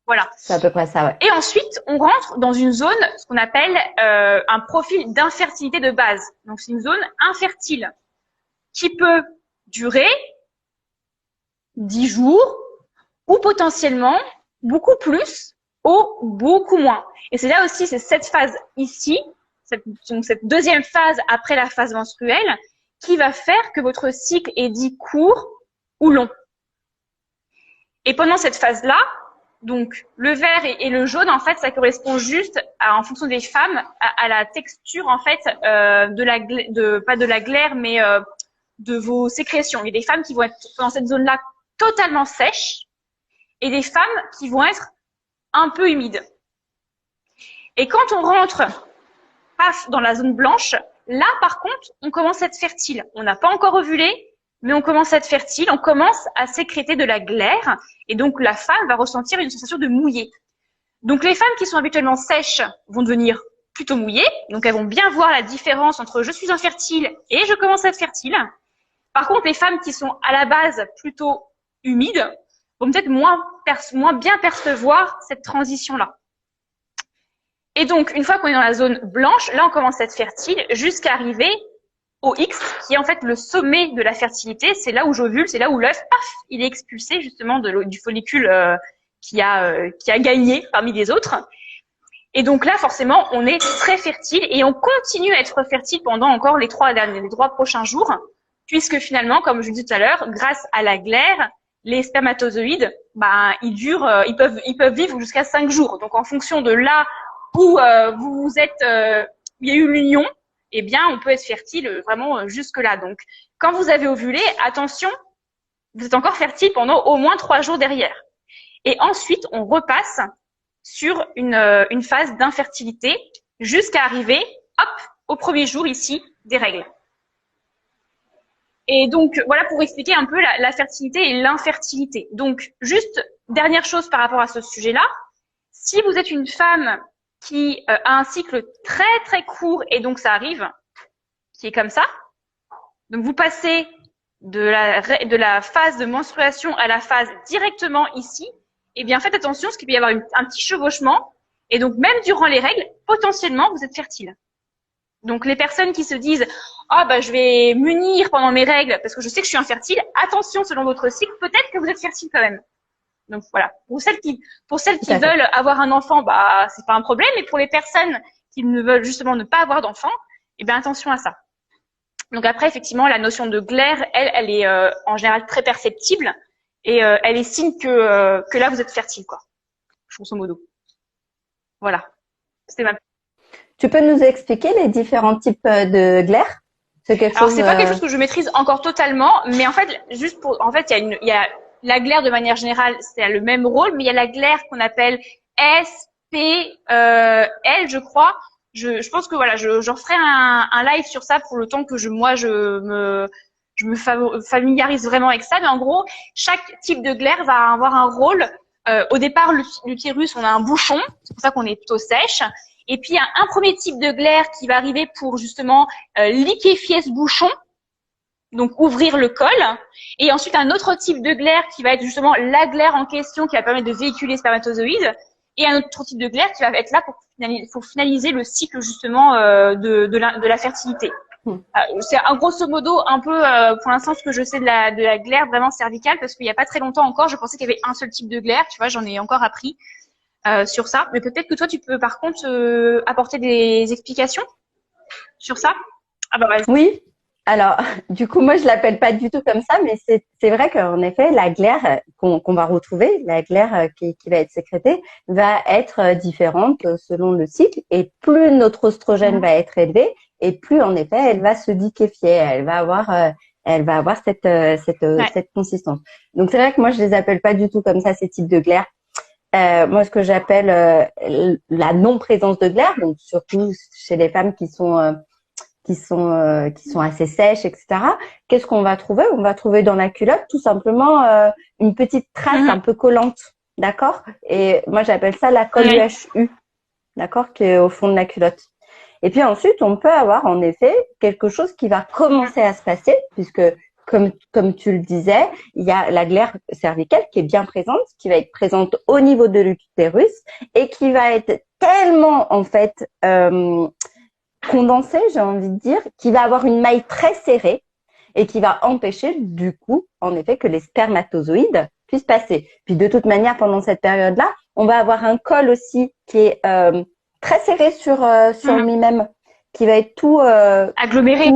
voilà. C'est à peu près ça, ouais. Et ensuite, on rentre dans une zone, ce qu'on appelle un profil d'infertilité de base. Donc, c'est une zone infertile qui peut durer 10 jours ou potentiellement beaucoup plus ou beaucoup moins. Et c'est là aussi, c'est cette phase ici, cette deuxième phase après la phase menstruelle qui va faire que votre cycle est dit court ou long. Et pendant cette phase-là, donc le vert et le jaune, en fait, ça correspond juste en fonction des femmes à la texture en fait pas de la glaire, mais de vos sécrétions. Il y a des femmes qui vont être dans cette zone-là totalement sèches et des femmes qui vont être un peu humides. Et quand on rentre dans la zone blanche, là par contre, on commence à être fertile. On n'a pas encore ovulé, mais on commence à être fertile, on commence à sécréter de la glaire, et donc la femme va ressentir une sensation de mouillé. Donc les femmes qui sont habituellement sèches vont devenir plutôt mouillées, donc elles vont bien voir la différence entre je suis infertile et je commence à être fertile. Par contre, les femmes qui sont à la base plutôt humides vont peut-être moins bien percevoir cette transition-là. Et donc, une fois qu'on est dans la zone blanche, là, on commence à être fertile jusqu'à arriver au X, qui est en fait le sommet de la fertilité. C'est là où j'ovule, c'est là où l'œuf, paf, il est expulsé justement du follicule qui a gagné parmi les autres. Et donc là, forcément, on est très fertile et on continue à être fertile pendant encore les 3 prochains jours, puisque finalement, comme je vous disais tout à l'heure, grâce à la glaire, les spermatozoïdes, ils peuvent vivre jusqu'à 5 jours. Donc, en fonction de là où vous êtes, il y a eu l'union, eh bien, on peut être fertile vraiment jusque là. Donc, quand vous avez ovulé, attention, vous êtes encore fertile pendant au moins 3 jours derrière. Et ensuite, on repasse sur une phase d'infertilité jusqu'à arriver, hop, au premier jour ici des règles. Et donc, voilà pour expliquer un peu la fertilité et l'infertilité. Donc, juste dernière chose par rapport à ce sujet-là, si vous êtes une femme qui a un cycle très très court et donc ça arrive, qui est comme ça. Donc vous passez de la phase de menstruation à la phase directement ici. Eh bien faites attention parce qu'il peut y avoir un petit chevauchement et donc même durant les règles, potentiellement vous êtes fertile. Donc les personnes qui se disent ah bah je vais m'unir pendant mes règles parce que je sais que je suis infertile, attention selon votre cycle, peut-être que vous êtes fertile quand même. Donc voilà, pour celles qui veulent avoir un enfant, bah c'est pas un problème, mais pour les personnes qui ne veulent justement ne pas avoir d'enfant, eh bien attention à ça. Donc après effectivement la notion de glaire, elle est en général très perceptible et elle est signe que là vous êtes fertile quoi. Grosso modo. Voilà. C'était ma. Tu peux nous expliquer les différents types de glaire? C'est pas quelque chose que je maîtrise encore totalement, mais en fait, il y a la glaire de manière générale, c'est le même rôle, mais il y a la glaire qu'on appelle SPL, je crois. Je pense que voilà, j'en ferai un live sur ça pour le temps que je me familiarise vraiment avec ça. Mais en gros, chaque type de glaire va avoir un rôle. Au départ, l'utérus, on a un bouchon, c'est pour ça qu'on est plutôt sèche. Et puis, il y a un premier type de glaire qui va arriver pour justement liquéfier ce bouchon, donc ouvrir le col. Et ensuite, un autre type de glaire qui va être justement la glaire en question qui va permettre de véhiculer les spermatozoïdes. Et un autre type de glaire qui va être là pour finaliser le cycle justement de la fertilité. C'est un grosso modo un peu pour l'instant ce que je sais de la glaire vraiment cervicale parce qu'il n'y a pas très longtemps encore, je pensais qu'il y avait un seul type de glaire. Tu vois, j'en ai encore appris. Sur ça, mais peut-être que toi tu peux par contre apporter des explications sur ça. Ah bah ouais. Oui. Alors, du coup, moi je l'appelle pas du tout comme ça, mais c'est vrai qu'en effet, la glaire qu'on va retrouver, la glaire qui va être sécrétée, va être différente selon le cycle, et plus notre oestrogène va être élevé, et plus en effet, elle va se liquéfier, elle va avoir cette consistance. Donc c'est vrai que moi je les appelle pas du tout comme ça ces types de glaire. Moi, ce que j'appelle la non-présence de glaire, donc surtout chez les femmes qui sont assez sèches, etc. Qu'est-ce qu'on va trouver? On va trouver dans la culotte tout simplement une petite trace un peu collante, d'accord? Et moi, j'appelle ça la colle UHU, d'accord, qui est au fond de la culotte. Et puis ensuite, on peut avoir en effet quelque chose qui va commencer à se passer, puisque comme tu le disais, il y a la glaire cervicale qui est bien présente, qui va être présente au niveau de l'utérus et qui va être tellement en fait condensée, j'ai envie de dire, qui va avoir une maille très serrée et qui va empêcher du coup, en effet, que les spermatozoïdes puissent passer. Puis de toute manière, pendant cette période-là, on va avoir un col aussi qui est très serré sur lui-même, qui va être tout aggloméré,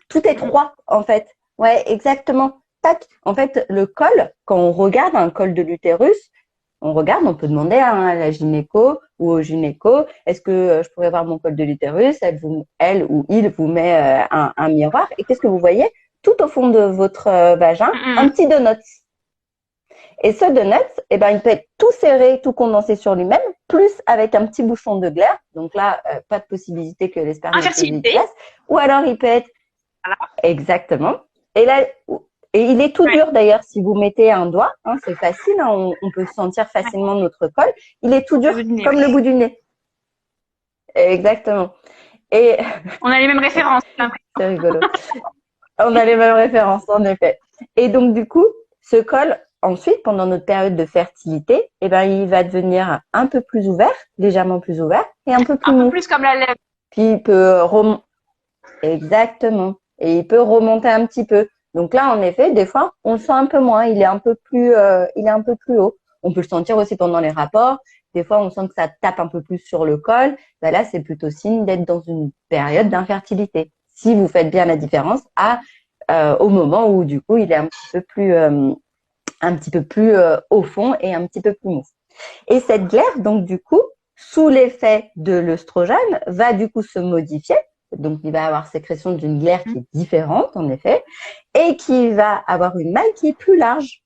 tout étroit en fait. Ouais, exactement. Tac. En fait, le col, quand on regarde un col de l'utérus, on peut demander à la gynéco ou au gynéco, est-ce que je pourrais voir mon col de l'utérus? Elle ou il vous met un miroir. Et qu'est-ce que vous voyez? Tout au fond de votre vagin, un petit donut. Et ce donut, il peut être tout serré, tout condensé sur lui-même, plus avec un petit bouchon de glaire. Donc là, pas de possibilité que les spermatozoïdes passent. Ou alors, il peut être… Exactement. Et il est tout dur d'ailleurs si vous mettez un doigt, c'est facile, on peut sentir facilement notre col. Il est tout dur comme le bout du nez. Exactement. Et on a les mêmes références. C'est rigolo. On a les mêmes références en effet. Et donc du coup, ce col ensuite pendant notre période de fertilité, il va devenir un peu plus ouvert, légèrement plus ouvert et un peu plus mou. Un peu plus comme la lèvre. Puis il peut Exactement. Et il peut remonter un petit peu. Donc là, en effet, des fois, on le sent un peu moins. Il est un peu plus haut. On peut le sentir aussi pendant les rapports. Des fois, on sent que ça tape un peu plus sur le col. Là, c'est plutôt signe d'être dans une période d'infertilité. Si vous faites bien la différence au moment où, du coup, il est un petit peu plus au fond et un petit peu plus mou. Et cette glaire, donc, du coup, sous l'effet de l'œstrogène, va du coup se modifier. Donc, il va avoir sécrétion d'une glaire qui est différente, en effet, et qui va avoir une maille qui est plus large,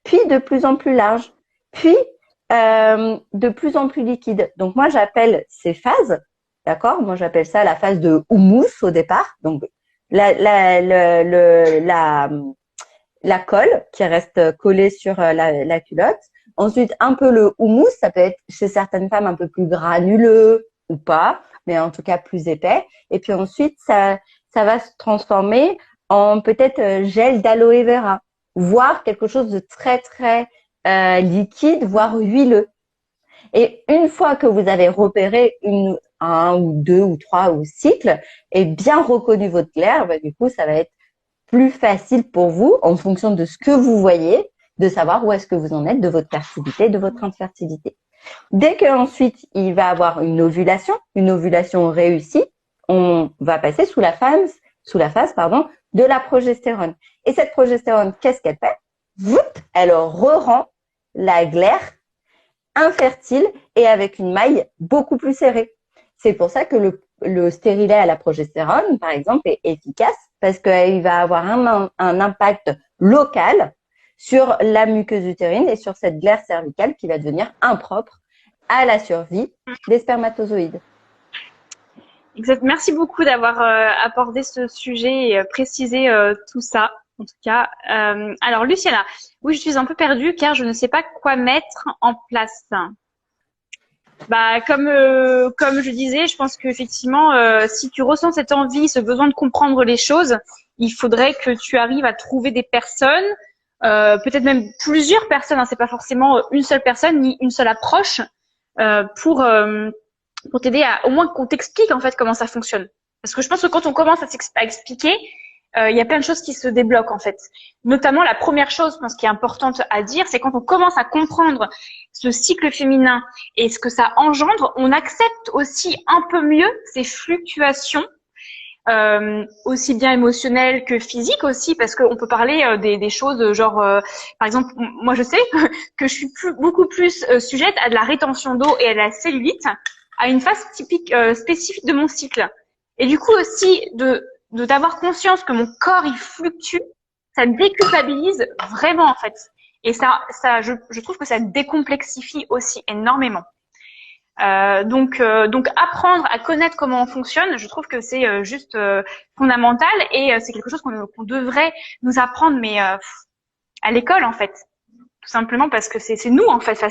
puis de plus en plus large, puis de plus en plus liquide. Donc, moi, j'appelle ces phases, d'accord? Moi, j'appelle ça la phase de houmous au départ. Donc, la colle qui reste collée sur la culotte. Ensuite, un peu le houmous, ça peut être chez certaines femmes un peu plus granuleux ou pas, mais en tout cas plus épais. Et puis ensuite, ça va se transformer en peut-être gel d'aloe vera, voire quelque chose de très, très liquide, voire huileux. Et une fois que vous avez repéré un ou deux ou trois ou cycles et bien reconnu votre glaire, bah, du coup, ça va être plus facile pour vous, en fonction de ce que vous voyez, de savoir où est-ce que vous en êtes de votre fertilité, de votre infertilité. Dès qu'ensuite, il va avoir une ovulation réussie, on va passer sous la phase de la progestérone. Et cette progestérone, qu'est-ce qu'elle fait? Elle re-rend la glaire infertile et avec une maille beaucoup plus serrée. C'est pour ça que le stérilet à la progestérone, par exemple, est efficace parce qu'il va avoir un impact local sur la muqueuse utérine et sur cette glaire cervicale qui va devenir impropre à la survie des spermatozoïdes. Exact. Merci beaucoup d'avoir abordé ce sujet et précisé tout ça. En tout cas, alors Luciana, oui, je suis un peu perdue car je ne sais pas quoi mettre en place. Bah, comme je disais, je pense qu'effectivement, si tu ressens cette envie, ce besoin de comprendre les choses, il faudrait que tu arrives à trouver des personnes, peut-être même plusieurs personnes. Hein, c'est pas forcément une seule personne ni une seule approche pour t'aider à au moins qu'on t'explique en fait comment ça fonctionne. Parce que je pense que quand on commence à expliquer, il y a plein de choses qui se débloquent en fait. Notamment la première chose, je pense, qui est importante à dire, c'est quand on commence à comprendre ce cycle féminin et ce que ça engendre, on accepte aussi un peu mieux ces fluctuations, aussi bien émotionnelles que physiques aussi, parce qu'on peut parler des choses genre, par exemple, moi je sais que je suis beaucoup plus sujette à de la rétention d'eau et à de la cellulite à une phase typique spécifique de mon cycle. Et du coup aussi d'avoir conscience que mon corps il fluctue, ça me déculpabilise vraiment en fait. Et je trouve que ça décomplexifie aussi énormément. Donc apprendre à connaître comment on fonctionne, je trouve que c'est juste fondamental et c'est quelque chose qu'on devrait nous apprendre, mais à l'école en fait, tout simplement parce que c'est nous en fait. Enfin,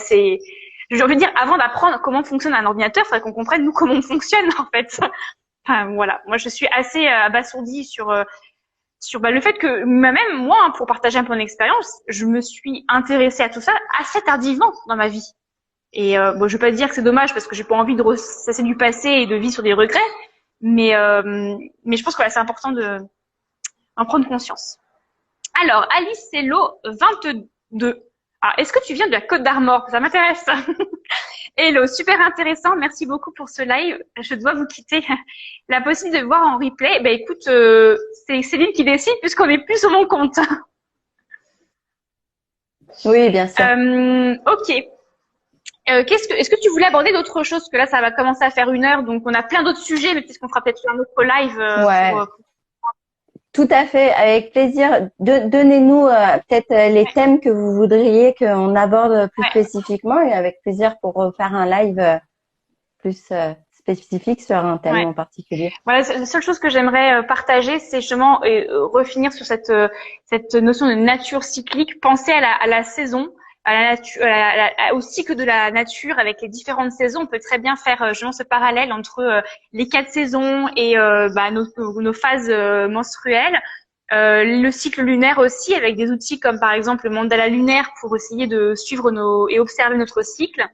j'ai envie de dire, avant d'apprendre comment fonctionne un ordinateur, il faudrait qu'on comprenne nous comment on fonctionne en fait. Enfin, voilà, moi je suis assez abasourdie sur le fait que même moi, hein, pour partager un peu mon expérience, je me suis intéressée à tout ça assez tardivement dans ma vie. Et bon, je vais pas dire que c'est dommage parce que j'ai pas envie de ressasser du passé et de vivre sur des regrets, mais je pense que voilà, c'est important d'en prendre conscience. Alors, Alice Cello 22. Alors, est-ce que tu viens de la Côte d'Armor? Ça m'intéresse. Hello, super intéressant. Merci beaucoup pour ce live. Je dois vous quitter. La possibilité de voir en replay. Ben écoute, c'est Céline qui décide puisqu'on n'est plus sur mon compte. Oui, bien sûr. Ok. Est-ce que tu voulais aborder d'autres choses? Parce que là, ça va commencer à faire 1 heure, donc on a plein d'autres sujets, mais peut-être qu'on fera peut-être un autre live. Ouais. Tout à fait, avec plaisir. Donnez-nous peut-être les thèmes que vous voudriez qu'on aborde plus spécifiquement et avec plaisir pour faire un live plus spécifique sur un thème en particulier. Voilà, la seule chose que j'aimerais partager, c'est justement refinir sur cette notion de nature cyclique, penser à la saison, à la nature, au cycle de la nature avec les différentes saisons. On peut très bien faire justement ce parallèle entre les 4 saisons et nos phases menstruelles. Le cycle lunaire aussi, avec des outils comme par exemple le mandala lunaire pour essayer de suivre et observer notre cycle.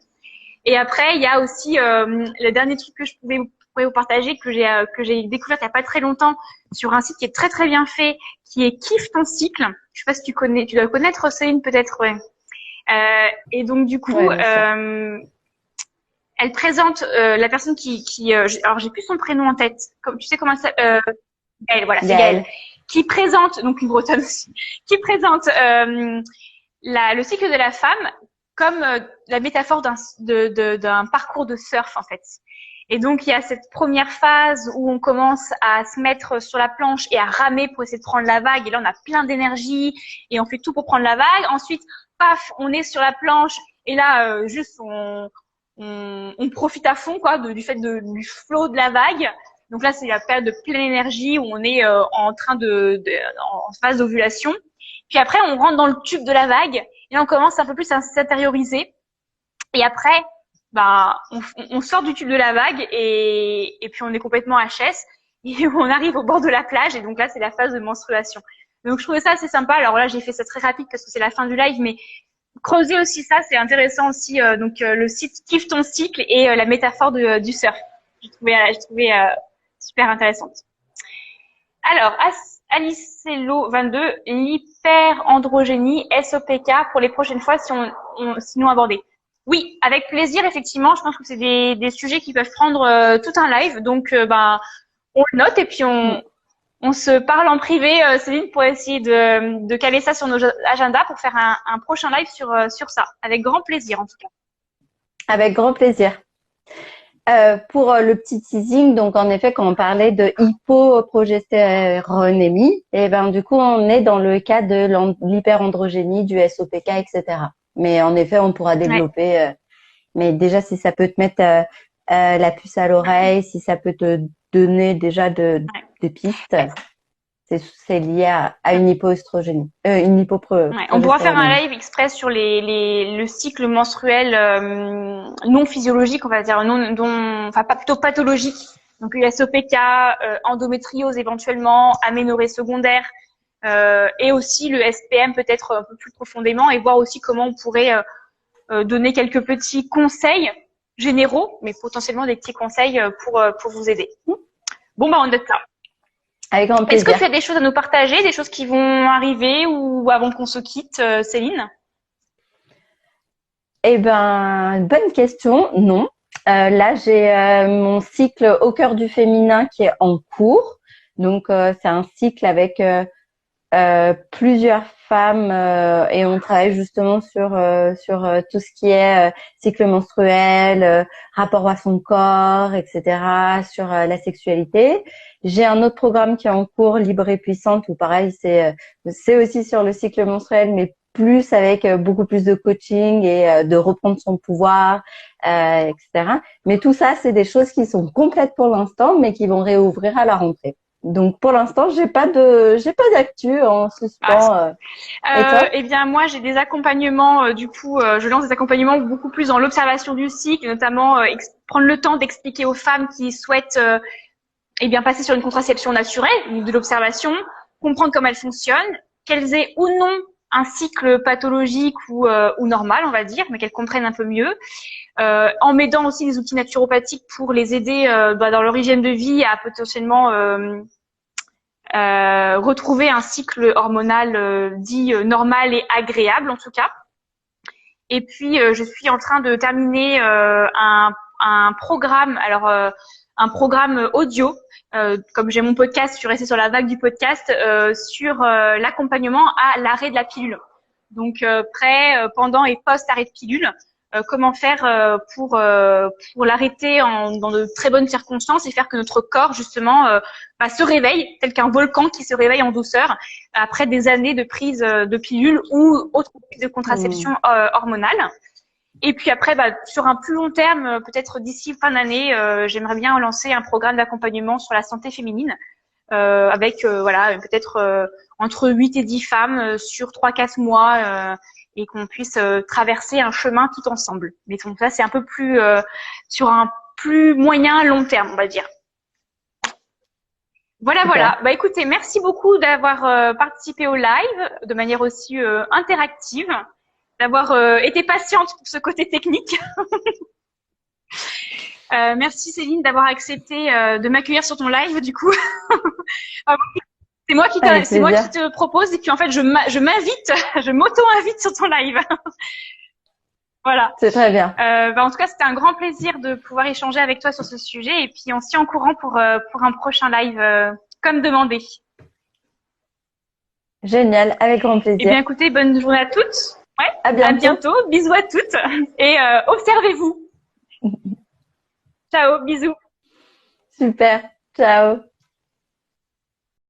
Et après, il y a aussi le dernier truc que je pourrais vous partager, que j'ai découvert il y a pas très longtemps sur un site qui est très très bien fait, qui est Kiffe ton cycle. Je sais pas si tu dois connaître Céline peut-être, ouais. Et donc du coup, elle présente la personne alors j'ai plus son prénom en tête. Comme tu sais comment ça, Gaëlle, voilà, c'est Gaëlle, qui présente donc une bretonne aussi, qui présente le cycle de la femme comme la métaphore d'un parcours de surf en fait. Et donc il y a cette première phase où on commence à se mettre sur la planche et à ramer pour essayer de prendre la vague. Et là on a plein d'énergie et on fait tout pour prendre la vague. Ensuite, paf, on est sur la planche et là juste on profite à fond quoi du fait du flot de la vague. Donc là c'est la période de pleine énergie où on est en train en phase d'ovulation. Puis après on rentre dans le tube de la vague et là on commence un peu plus à s'intérioriser. Et après on sort du tube de la vague et puis on est complètement HS et on arrive au bord de la plage et donc là c'est la phase de menstruation. Donc je trouvais ça assez sympa. Alors là j'ai fait ça très rapide parce que c'est la fin du live, mais creuser aussi ça c'est intéressant aussi. Donc le site Kiffe ton cycle et la métaphore du surf. J'ai trouvé super intéressante. Alors, Alicello 22, l'hyperandrogénie, SOPK pour les prochaines fois si nous aborder. Oui, avec plaisir, effectivement. Je pense que c'est des sujets qui peuvent prendre tout un live. Donc, on le note et puis on se parle en privé, Céline, pour essayer de caler ça sur nos agendas pour faire un prochain live sur ça. Avec grand plaisir, en tout cas. Avec grand plaisir. Pour le petit teasing, donc en effet, quand on parlait de hypoprogestéronémie, et ben du coup, on est dans le cas de l'hyperandrogénie, du SOPK, etc. Mais en effet, on pourra développer. Mais déjà, si ça peut te mettre la puce à l'oreille, si ça peut te donner déjà des pistes, c'est lié à une hypoestrogénie, une on pourra faire un live exprès sur le cycle menstruel non physiologique, on va dire, enfin plutôt pathologique. Donc SOPK, endométriose éventuellement, aménorrhée secondaire, et aussi le SPM peut-être un peu plus profondément, et voir aussi comment on pourrait donner quelques petits conseils généraux, mais potentiellement des petits conseils pour vous aider. Bon, on note ça. Avec grand plaisir. Est-ce que tu as des choses à nous partager, des choses qui vont arriver ou avant qu'on se quitte, Céline? Eh ben, bonne question. Non. Là, j'ai mon cycle au cœur du féminin qui est en cours. Donc, c'est un cycle avec plusieurs femmes et on travaille justement sur tout ce qui est cycle menstruel, rapport à son corps, etc., sur la sexualité. J'ai un autre programme qui est en cours, Libre et Puissante, où pareil, c'est aussi sur le cycle menstruel, mais plus avec beaucoup plus de coaching et de reprendre son pouvoir, etc. Mais tout ça, c'est des choses qui sont complètes pour l'instant, mais qui vont réouvrir à la rentrée. Donc pour l'instant, j'ai pas d'actu en suspens. Eh bien moi j'ai des accompagnements je lance des accompagnements beaucoup plus dans l'observation du cycle, notamment prendre le temps d'expliquer aux femmes qui souhaitent passer sur une contraception naturelle ou de l'observation, comprendre comment elle fonctionne, qu'elles aient ou non un cycle pathologique ou normal, on va dire, mais qu'elles comprennent un peu mieux. En m'aidant aussi des outils naturopathiques pour les aider dans leur hygiène de vie à potentiellement retrouver un cycle hormonal dit normal et agréable en tout cas. Et puis je suis en train de terminer un programme, un programme audio, comme j'ai mon podcast, je suis restée sur la vague du podcast, sur l'accompagnement à l'arrêt de la pilule. Donc pré, pendant et post arrêt de pilule. Comment faire pour l'arrêter dans de très bonnes circonstances et faire que notre corps justement se réveille tel qu'un volcan qui se réveille en douceur après des années de prise de pilules ou autre type de contraception hormonale. Et puis après, sur un plus long terme, peut-être d'ici fin d'année, j'aimerais bien lancer un programme d'accompagnement sur la santé féminine avec peut-être entre 8 et 10 femmes sur 3-4 mois et qu'on puisse traverser un chemin tout ensemble. Mais donc ça, c'est un peu plus sur un plus moyen long terme, on va dire. Voilà. Écoutez, merci beaucoup d'avoir participé au live de manière aussi interactive, d'avoir été patiente pour ce côté technique. Merci Céline d'avoir accepté de m'accueillir sur ton live du coup. C'est moi qui te propose et puis en fait je m'invite, je m'auto-invite sur ton live. Voilà. C'est très bien. En tout cas, c'était un grand plaisir de pouvoir échanger avec toi sur ce sujet et puis on se tient au courant pour un prochain live comme demandé. Génial, avec grand plaisir. Eh bien écoutez, bonne journée à toutes. Ouais. À bientôt. À bientôt. Bisous à toutes et observez-vous. Ciao, bisous. Super. Ciao.